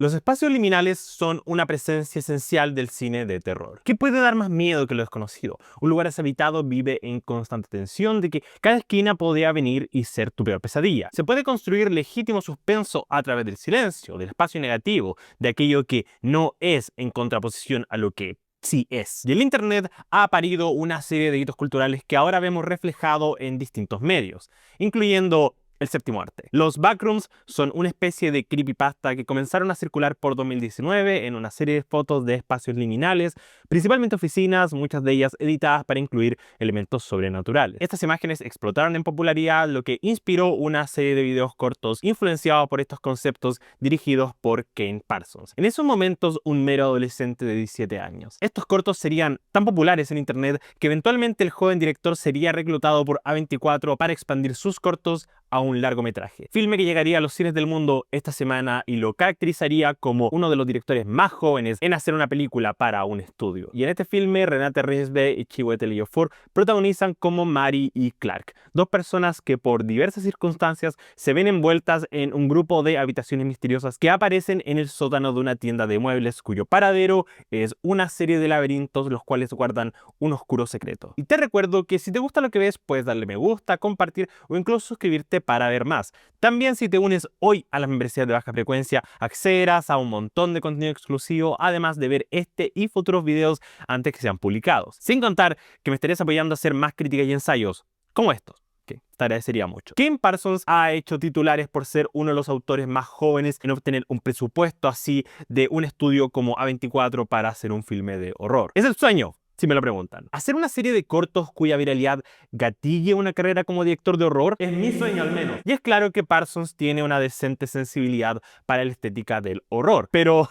Los espacios liminales son una presencia esencial del cine de terror. ¿Qué puede dar más miedo que lo desconocido? Un lugar deshabitado vive en constante tensión de que cada esquina podría venir y ser tu peor pesadilla. Se puede construir legítimo suspenso a través del silencio, del espacio negativo, de aquello que no es en contraposición a lo que sí es. Y el Internet ha parido una serie de hitos culturales que ahora vemos reflejado en distintos medios, incluyendo el séptimo arte. Los backrooms son una especie de creepypasta que comenzaron a circular por 2019 en una serie de fotos de espacios liminales, principalmente oficinas, muchas de ellas editadas para incluir elementos sobrenaturales. Estas imágenes explotaron en popularidad, lo que inspiró una serie de videos cortos influenciados por estos conceptos dirigidos por Kane Parsons, en esos momentos un mero adolescente de 17 años. Estos cortos serían tan populares en internet que eventualmente el joven director sería reclutado por A24 para expandir sus cortos a un largometraje, filme que llegaría a los cines del mundo esta semana y lo caracterizaría como uno de los directores más jóvenes en hacer una película para un estudio. Y en este filme, Renate Reinsve y Chiwetel Ejiofor protagonizan como Mary y Clark, dos personas que por diversas circunstancias se ven envueltas en un grupo de habitaciones misteriosas que aparecen en el sótano de una tienda de muebles cuyo paradero es una serie de laberintos los cuales guardan un oscuro secreto. Y te recuerdo que si te gusta lo que ves, puedes darle me gusta, compartir o incluso suscribirte para ver más. También si te unes hoy a las membresías de baja frecuencia, accederás a un montón de contenido exclusivo, además de ver este y futuros videos antes que sean publicados. Sin contar que me estarías apoyando a hacer más críticas y ensayos como estos, que te agradecería mucho. Kane Parsons ha hecho titulares por ser uno de los autores más jóvenes en obtener un presupuesto así de un estudio como A24 para hacer un filme de horror. Es el sueño, si me lo preguntan. Hacer una serie de cortos cuya viralidad gatille una carrera como director de horror es mi sueño al menos. Y es claro que Parsons tiene una decente sensibilidad para la estética del horror, pero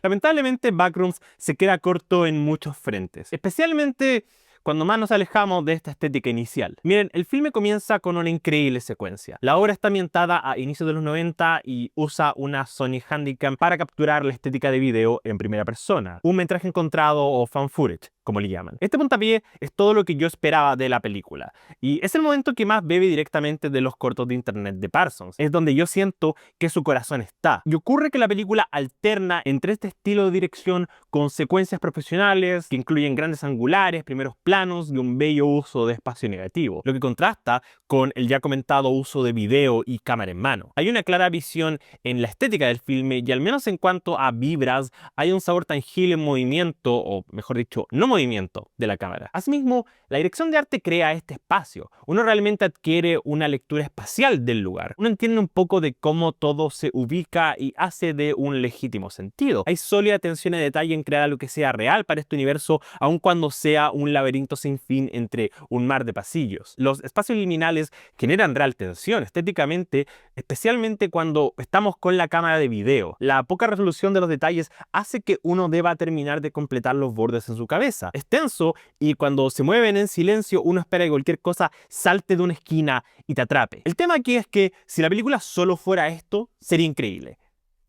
lamentablemente Backrooms se queda corto en muchos frentes, especialmente cuando más nos alejamos de esta estética inicial. Miren, el filme comienza con una increíble secuencia. La obra está ambientada a inicios de los 90 y usa una Sony Handycam para capturar la estética de video en primera persona, un metraje encontrado o fan footage, como le llaman. Este puntapié es todo lo que yo esperaba de la película, y es el momento que más bebe directamente de los cortos de internet de Parsons. Es donde yo siento que su corazón está. Y ocurre que la película alterna entre este estilo de dirección con secuencias profesionales que incluyen grandes angulares, primeros planos y un bello uso de espacio negativo, lo que contrasta con el ya comentado uso de video y cámara en mano. Hay una clara visión en la estética del filme y al menos en cuanto a vibras, hay un sabor tangible en movimiento, o mejor dicho, no movimiento de la cámara. Asimismo, la dirección de arte crea este espacio. Uno realmente adquiere una lectura espacial del lugar. Uno entiende un poco de cómo todo se ubica y hace de un legítimo sentido. Hay sólida atención a detalle en crear algo que sea real para este universo, aun cuando sea un laberinto sin fin entre un mar de pasillos. Los espacios liminales generan real tensión estéticamente, especialmente cuando estamos con la cámara de video. La poca resolución de los detalles hace que uno deba terminar de completar los bordes en su cabeza. Es tenso y cuando se mueven en silencio uno espera que cualquier cosa salte de una esquina y te atrape. El tema aquí es que si la película solo fuera esto, sería increíble.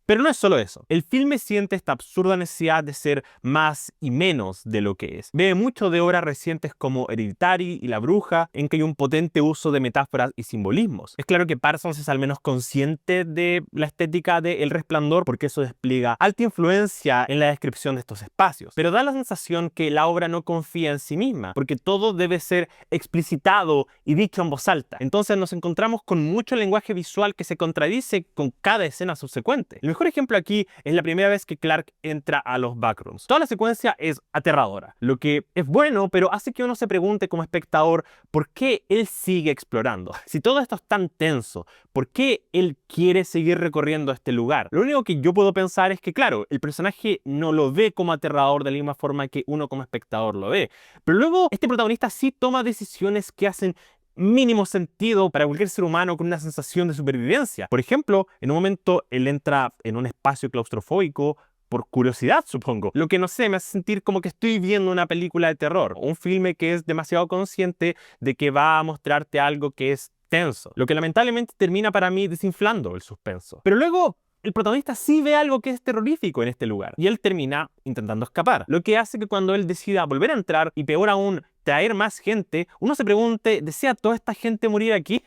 Pero no es solo eso. El filme siente esta absurda necesidad de ser más y menos de lo que es. Bebe mucho de obras recientes como Hereditary y La Bruja, en que hay un potente uso de metáforas y simbolismos. Es claro que Parsons es al menos consciente de la estética de El Resplandor, porque eso despliega alta influencia en la descripción de estos espacios. Pero da la sensación que la obra no confía en sí misma, porque todo debe ser explicitado y dicho en voz alta. Entonces nos encontramos con mucho lenguaje visual que se contradice con cada escena subsecuente. El mejor ejemplo aquí es la primera vez que Clark entra a los backrooms. Toda la secuencia es aterradora, lo que es bueno, pero hace que uno se pregunte como espectador por qué él sigue explorando. Si todo esto es tan tenso, ¿por qué él quiere seguir recorriendo este lugar? Lo único que yo puedo pensar es que, claro, el personaje no lo ve como aterrador de la misma forma que uno como espectador lo ve. Pero luego este protagonista sí toma decisiones que hacen mínimo sentido para cualquier ser humano con una sensación de supervivencia. Por ejemplo, en un momento él entra en un espacio claustrofóbico por curiosidad, supongo. Lo que no sé, me hace sentir como que estoy viendo una película de terror, un filme que es demasiado consciente de que va a mostrarte algo que es tenso, lo que lamentablemente termina para mí desinflando el suspenso. Pero luego el protagonista sí ve algo que es terrorífico en este lugar y él termina intentando escapar, lo que hace que cuando él decida volver a entrar y peor aún traer más gente, uno se pregunte, ¿desea toda esta gente morir aquí?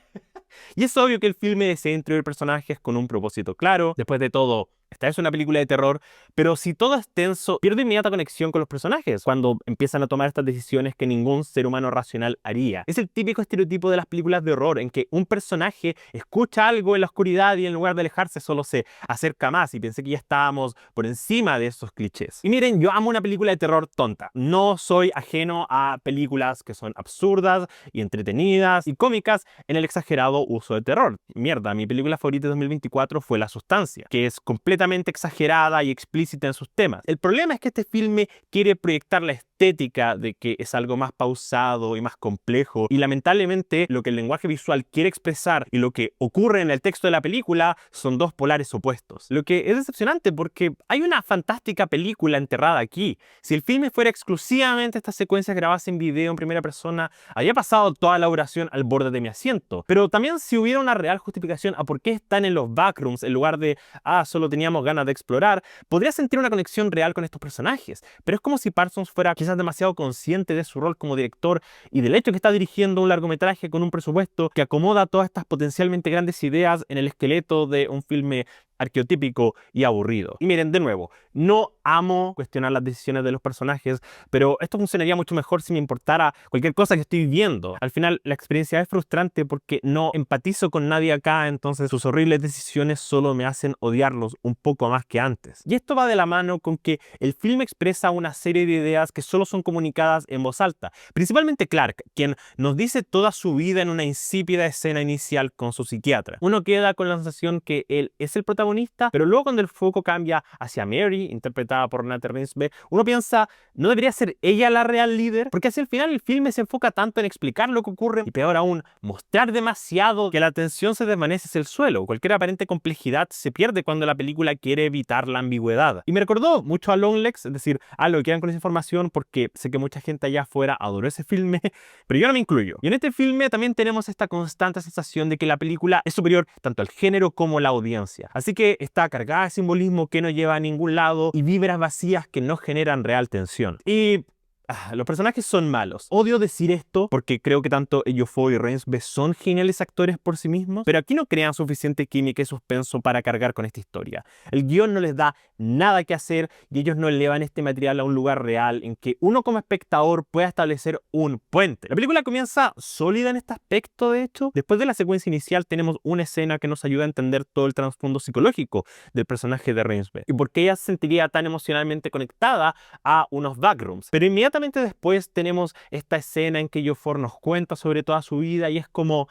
Y es obvio que el filme desea introducir personajes con un propósito claro. Después de todo, esta es una película de terror, pero si todo es tenso, pierde inmediata conexión con los personajes cuando empiezan a tomar estas decisiones que ningún ser humano racional haría. Es el típico estereotipo de las películas de horror en que un personaje escucha algo en la oscuridad y en lugar de alejarse solo se acerca más, y pensé que ya estábamos por encima de esos clichés. Y miren, yo amo una película de terror tonta. No soy ajeno a películas que son absurdas y entretenidas y cómicas en el exagerado uso de terror. Mierda, mi película favorita de 2024 fue La Sustancia, que es completamente exagerada y explícita en sus temas. El problema es que este filme quiere proyectar la estética de que es algo más pausado y más complejo, y lamentablemente lo que el lenguaje visual quiere expresar y lo que ocurre en el texto de la película son dos polares opuestos. Lo que es decepcionante porque hay una fantástica película enterrada aquí. Si el filme fuera exclusivamente estas secuencias grabadas en video en primera persona, habría pasado toda la duración al borde de mi asiento. Pero también si hubiera una real justificación a por qué están en los backrooms en lugar de, solo teníamos ganas de explorar, podría sentir una conexión real con estos personajes. Pero es como si Parsons fuera quizás demasiado consciente de su rol como director y del hecho que está dirigiendo un largometraje con un presupuesto que acomoda todas estas potencialmente grandes ideas en el esqueleto de un filme arqueotípico y aburrido. Y miren, de nuevo, no amo cuestionar las decisiones de los personajes, pero esto funcionaría mucho mejor si me importara cualquier cosa que estoy viendo. Al final, la experiencia es frustrante porque no empatizo con nadie acá, entonces sus horribles decisiones solo me hacen odiarlos un poco más que antes. Y esto va de la mano con que el filme expresa una serie de ideas que solo son comunicadas en voz alta. Principalmente Clark, quien nos dice toda su vida en una insípida escena inicial con su psiquiatra. Uno queda con la sensación que él es el protagonista, pero luego cuando el foco cambia hacia Mary, interpretada por Renate Reinsve, uno piensa, ¿no debería ser ella la real líder? Porque hacia el final el filme se enfoca tanto en explicar lo que ocurre y peor aún, mostrar demasiado que la atención se desvanece hacia el suelo. Cualquier aparente complejidad se pierde cuando la película quiere evitar la ambigüedad. Y me recordó mucho a Longlegs, es decir, lo que quieran con esa información porque sé que mucha gente allá afuera adoró ese filme, pero yo no me incluyo. Y en este filme también tenemos esta constante sensación de que la película es superior tanto al género como a la audiencia. Así que está cargada de simbolismo que no lleva a ningún lado y vibras vacías que no generan real tensión. Y los personajes son malos. Odio decir esto porque creo que tanto Ejiofor y Reinsve son geniales actores por sí mismos, pero aquí no crean suficiente química y suspenso para cargar con esta historia. El guión no les da nada que hacer y ellos no elevan este material a un lugar real en que uno como espectador pueda establecer un puente. La película comienza sólida en este aspecto, de hecho. Después de la secuencia inicial tenemos una escena que nos ayuda a entender todo el trasfondo psicológico del personaje de Reinsve y por qué ella se sentiría tan emocionalmente conectada a unos backrooms. Pero inmediatamente después tenemos esta escena en que Ejiofor nos cuenta sobre toda su vida y es como...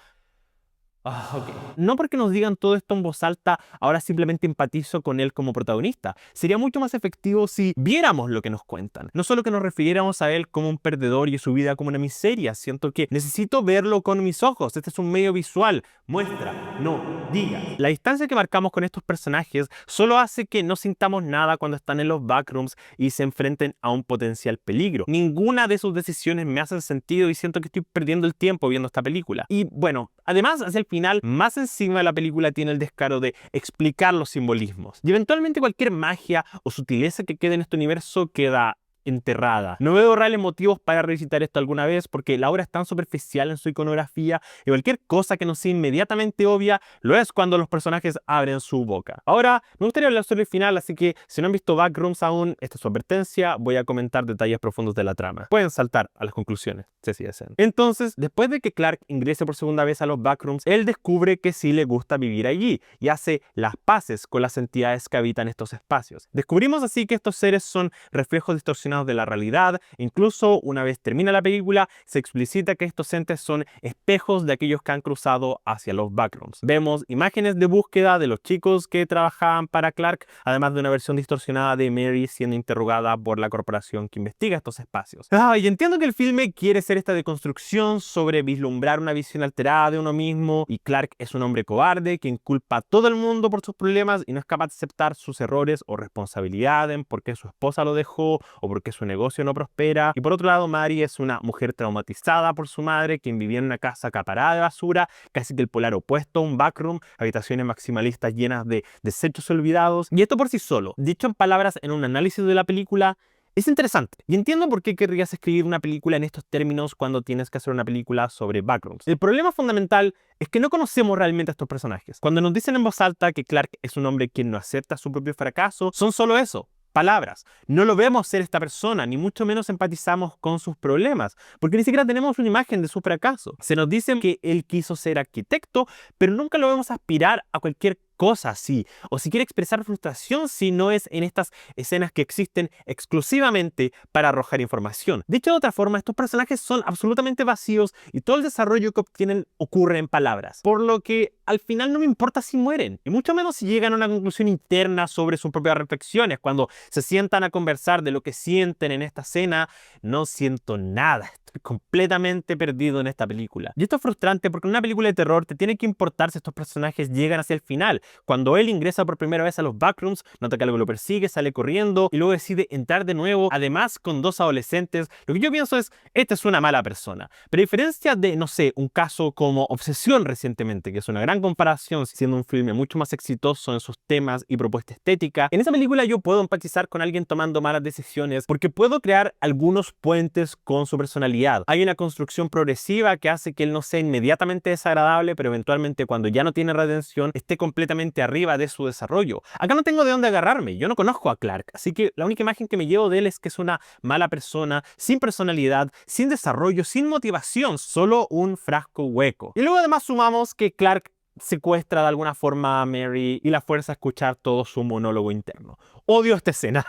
ok. No porque nos digan todo esto en voz alta, ahora simplemente empatizo con él como protagonista. Sería mucho más efectivo si viéramos lo que nos cuentan. No solo que nos refiriéramos a él como un perdedor y su vida como una miseria. Siento que necesito verlo con mis ojos. Este es un medio visual. Muestra, no diga. La distancia que marcamos con estos personajes solo hace que no sintamos nada cuando están en los backrooms y se enfrenten a un potencial peligro. Ninguna de sus decisiones me hace sentido y siento que estoy perdiendo el tiempo viendo esta película. Y bueno, además, hacia el final, más encima de la película tiene el descaro de explicar los simbolismos. Y eventualmente cualquier magia o sutileza que quede en este universo queda enterrada. No veo reales motivos para revisitar esto alguna vez porque la obra es tan superficial en su iconografía y cualquier cosa que no sea inmediatamente obvia lo es cuando los personajes abren su boca. Ahora, me gustaría hablar sobre el final, así que si no han visto Backrooms aún, esta es su advertencia, voy a comentar detalles profundos de la trama. Pueden saltar a las conclusiones, si desean. Entonces, después de que Clark ingrese por segunda vez a los Backrooms, él descubre que sí le gusta vivir allí y hace las paces con las entidades que habitan estos espacios. Descubrimos así que estos seres son reflejos distorsionados de la realidad. Incluso una vez termina la película se explicita que estos entes son espejos de aquellos que han cruzado hacia los backrooms. Vemos imágenes de búsqueda de los chicos que trabajaban para Clark, además de una versión distorsionada de Mary siendo interrogada por la corporación que investiga estos espacios. Y entiendo que el filme quiere ser esta deconstrucción sobre vislumbrar una visión alterada de uno mismo, y Clark es un hombre cobarde quien culpa a todo el mundo por sus problemas y no es capaz de aceptar sus errores o responsabilidad en por qué su esposa lo dejó o por qué su negocio no prospera. Y por otro lado, Mary es una mujer traumatizada por su madre, quien vivía en una casa acaparada de basura, casi que el polar opuesto a un backroom, habitaciones maximalistas llenas de desechos olvidados. Y esto por sí solo, dicho en palabras en un análisis de la película, Es interesante, y entiendo por qué querrías escribir una película en estos términos cuando tienes que hacer una película sobre backrooms. El problema fundamental es que no conocemos realmente a estos personajes. Cuando nos dicen en voz alta que Clark es un hombre quien no acepta su propio fracaso, son solo eso, palabras. No lo vemos ser esta persona, ni mucho menos empatizamos con sus problemas, porque ni siquiera tenemos una imagen de su fracaso. Se nos dice que él quiso ser arquitecto, pero nunca lo vemos aspirar a cualquier cosa así, o si quiere expresar frustración si no es en estas escenas que existen exclusivamente para arrojar información. Dicho de otra forma, estos personajes son absolutamente vacíos y todo el desarrollo que obtienen ocurre en palabras, por lo que al final no me importa si mueren, y mucho menos si llegan a una conclusión interna sobre sus propias reflexiones. Cuando se sientan a conversar de lo que sienten en esta escena, no siento nada. Estoy completamente perdido en esta película. Y esto es frustrante porque en una película de terror te tiene que importar si estos personajes llegan hacia el final. Cuando él ingresa por primera vez a los backrooms, nota que algo lo persigue, sale corriendo y luego decide entrar de nuevo, además con dos adolescentes. Lo que yo pienso es, esta es una mala persona. Pero a diferencia de, no sé, un caso como Obsesión recientemente, que es una gran comparación, siendo un filme mucho más exitoso en sus temas y propuesta estética, en esa película yo puedo empatizar con alguien tomando malas decisiones porque puedo crear algunos puentes con su personalidad. Hay una construcción progresiva que hace que él no sea inmediatamente desagradable, pero eventualmente cuando ya no tiene redención, esté completamente arriba de su desarrollo. Acá no tengo de dónde agarrarme, yo no conozco a Clark, así que la única imagen que me llevo de él es que es una mala persona, sin personalidad, sin desarrollo, sin motivación, solo un frasco hueco. Y luego además sumamos que Clark secuestra de alguna forma a Mary y la fuerza a escuchar todo su monólogo interno. Odio esta escena.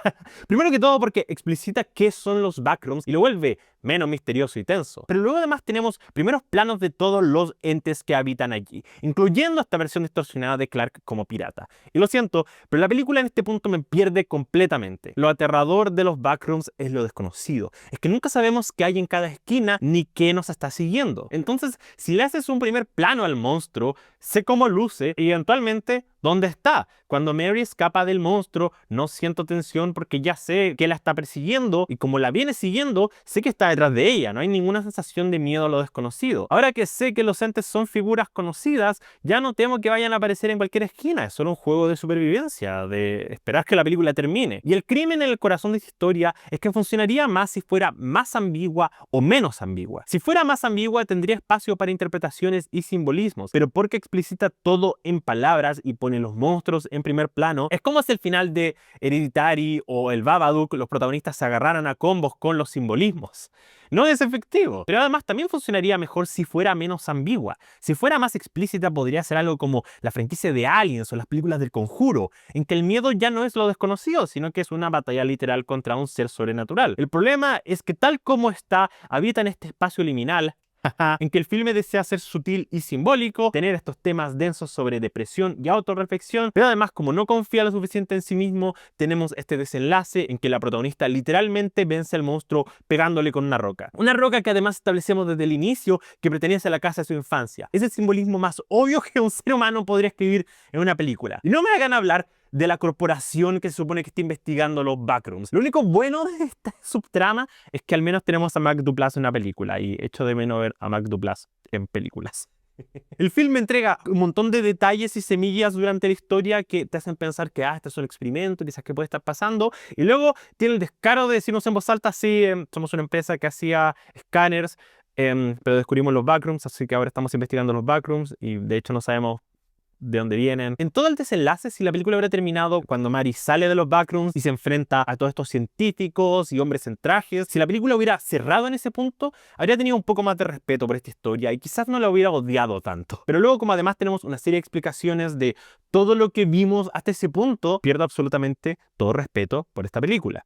Primero que todo porque explicita qué son los backrooms y lo vuelve menos misterioso y tenso. Pero luego además tenemos primeros planos de todos los entes que habitan allí, incluyendo esta versión distorsionada de Clark como pirata. Y lo siento, pero la película en este punto me pierde completamente. Lo aterrador de los backrooms es lo desconocido. Es que nunca sabemos qué hay en cada esquina ni qué nos está siguiendo. Entonces, si le haces un primer plano al monstruo, sé cómo luce y eventualmente dónde está. Cuando Mary escapa del monstruo, no siento tensión porque ya sé que la está persiguiendo y como la viene siguiendo, sé que está detrás de ella. No hay ninguna sensación de miedo a lo desconocido. Ahora que sé que los entes son figuras conocidas, ya no temo que vayan a aparecer en cualquier esquina. Es solo un juego de supervivencia, de esperar que la película termine. Y el crimen en el corazón de esta historia es que funcionaría más si fuera más ambigua o menos ambigua. Si fuera más ambigua, tendría espacio para interpretaciones y simbolismos, pero porque explicita todo en palabras y pone los monstruos en primer plano, es como si al final de Hereditary o el Babadook los protagonistas se agarraran a combos con los simbolismos. No es efectivo, pero además también funcionaría mejor si fuera menos ambigua. Si fuera más explícita podría ser algo como la franquicia de Aliens o las películas del Conjuro, en que el miedo ya no es lo desconocido, sino que es una batalla literal contra un ser sobrenatural. El problema es que tal como está, habita en este espacio liminal en que el filme desea ser sutil y simbólico, tener estos temas densos sobre depresión y autorreflexión, pero además como no confía lo suficiente en sí mismo, tenemos este desenlace en que la protagonista literalmente vence al monstruo pegándole con una roca. Una roca que además establecemos desde el inicio que pertenece a la casa de su infancia. Es el simbolismo más obvio que un ser humano podría escribir en una película. Y no me hagan hablar de la corporación que se supone que está investigando los backrooms. Lo único bueno de esta subtrama es que al menos tenemos a Mark Duplass en una película y echo de menos ver a Mark Duplass en películas. El filme entrega un montón de detalles y semillas durante la historia que te hacen pensar que este es un experimento, quizás que puede estar pasando, y luego tiene el descaro de decirnos en voz alta, sí, somos una empresa que hacía escáneres, pero descubrimos los backrooms, así que ahora estamos investigando los backrooms y de hecho no sabemos de dónde vienen. En todo el desenlace, si la película hubiera terminado cuando Mary sale de los backrooms y se enfrenta a todos estos científicos y hombres en trajes, si la película hubiera cerrado en ese punto, habría tenido un poco más de respeto por esta historia y quizás no la hubiera odiado tanto. Pero luego, como además tenemos una serie de explicaciones de todo lo que vimos hasta ese punto, pierdo absolutamente todo respeto por esta película.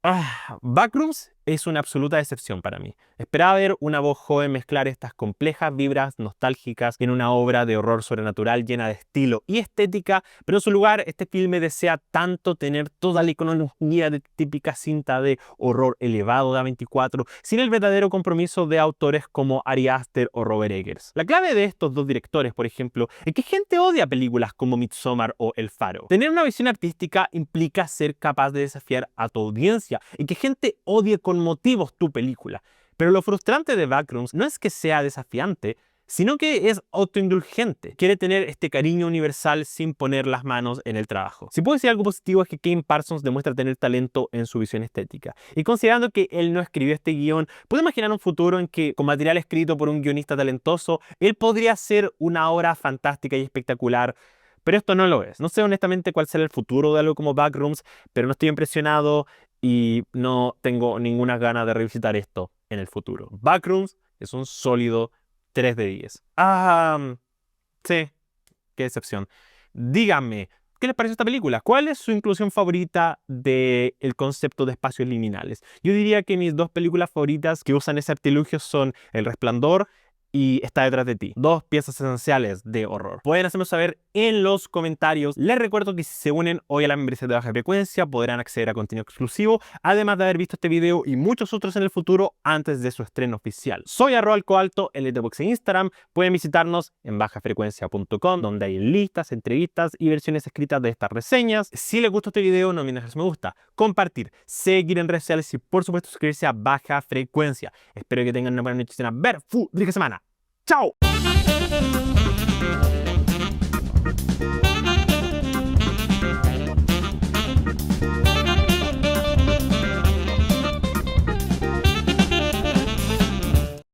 Backrooms es una absoluta decepción para mí. Esperaba ver una voz joven mezclar estas complejas vibras nostálgicas en una obra de horror sobrenatural llena de estilo y estética, pero en su lugar este filme desea tanto tener toda la iconología de típica cinta de horror elevado de A24 sin el verdadero compromiso de autores como Ari Aster o Robert Eggers. La clave de estos dos directores, por ejemplo, es que gente odia películas como Midsommar o El Faro. Tener una visión artística implica ser capaz de desafiar a tu audiencia y que gente odie con motivos tu película. Pero lo frustrante de Backrooms no es que sea desafiante, sino que es autoindulgente. Quiere tener este cariño universal sin poner las manos en el trabajo. Si puedo decir algo positivo es que Kevin Parsons demuestra tener talento en su visión estética. Y considerando que él no escribió este guión, puedo imaginar un futuro en que, con material escrito por un guionista talentoso, él podría hacer una obra fantástica y espectacular. Pero esto no lo es. No sé honestamente cuál será el futuro de algo como Backrooms, pero no estoy impresionado y no tengo ninguna gana de revisitar esto en el futuro. Backrooms es un sólido 3 de 10. Sí, qué decepción. Díganme, ¿qué les pareció esta película? ¿Cuál es su inclusión favorita del concepto de espacios liminales? Yo diría que mis dos películas favoritas que usan ese artilugio son El Resplandor y Está detrás de ti. Dos piezas esenciales de horror. Pueden hacerme saber en los comentarios. Les recuerdo que si se unen hoy a la membresía de Baja Frecuencia podrán acceder a contenido exclusivo, además de haber visto este video y muchos otros en el futuro antes de su estreno oficial. Soy @alcoalto en Letterboxd e Instagram. Pueden visitarnos en bajafrecuencia.com, donde hay listas, entrevistas y versiones escritas de estas reseñas. Si les gustó este video, no olviden dejar su me gusta, compartir, seguir en redes sociales y por supuesto suscribirse a Baja Frecuencia. Espero que tengan una buena noche y una ver fu de semana. ¡Chao!